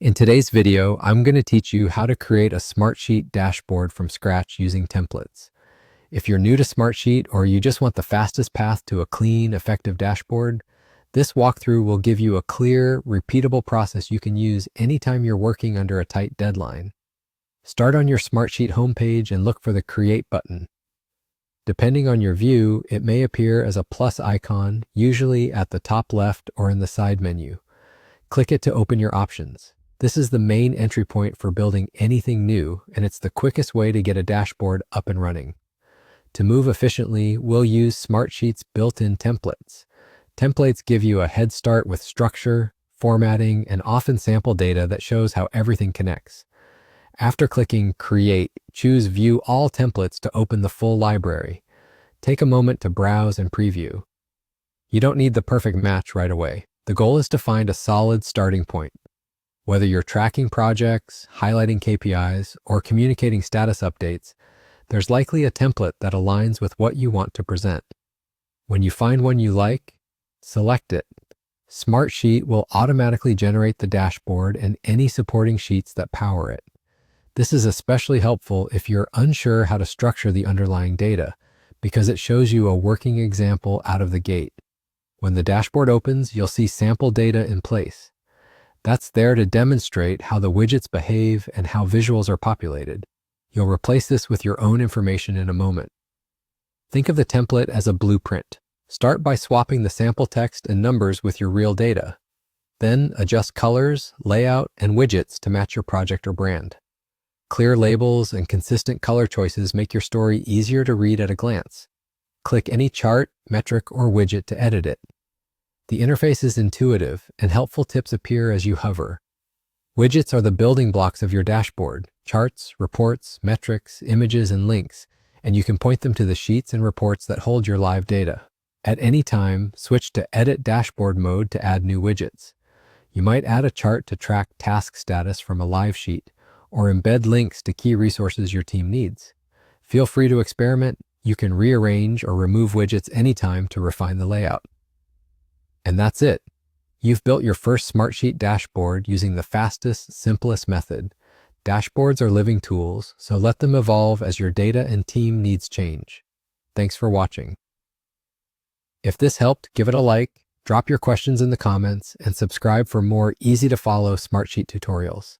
In today's video, I'm going to teach you how to create a Smartsheet dashboard from scratch using templates. If you're new to Smartsheet or you just want the fastest path to a clean, effective dashboard, this walkthrough will give you a clear, repeatable process you can use anytime you're working under a tight deadline. Start on your Smartsheet homepage and look for the Create button. Depending on your view, it may appear as a plus icon, usually at the top left or in the side menu. Click it to open your options. This is the main entry point for building anything new, and it's the quickest way to get a dashboard up and running. To move efficiently, we'll use Smartsheet's built-in templates. Templates give you a head start with structure, formatting, and often sample data that shows how everything connects. After clicking Create, choose View All Templates to open the full library. Take a moment to browse and preview. You don't need the perfect match right away. The goal is to find a solid starting point. Whether you're tracking projects, highlighting KPIs, or communicating status updates, there's likely a template that aligns with what you want to present. When you find one you like, select it. Smartsheet will automatically generate the dashboard and any supporting sheets that power it. This is especially helpful if you're unsure how to structure the underlying data, because it shows you a working example out of the gate. When the dashboard opens, you'll see sample data in place. That's there to demonstrate how the widgets behave and how visuals are populated. You'll replace this with your own information in a moment. Think of the template as a blueprint. Start by swapping the sample text and numbers with your real data. Then adjust colors, layout, and widgets to match your project or brand. Clear labels and consistent color choices make your story easier to read at a glance. Click any chart, metric, or widget to edit it. The interface is intuitive, and helpful tips appear as you hover. Widgets are the building blocks of your dashboard: charts, reports, metrics, images, and links, and you can point them to the sheets and reports that hold your live data. At any time, switch to Edit Dashboard mode to add new widgets. You might add a chart to track task status from a live sheet, or embed links to key resources your team needs. Feel free to experiment. You can rearrange or remove widgets anytime to refine the layout. And that's it. You've built your first Smartsheet dashboard using the fastest, simplest method. Dashboards are living tools, so let them evolve as your data and team needs change. Thanks for watching. If this helped, give it a like, drop your questions in the comments, and subscribe for more easy-to-follow Smartsheet tutorials.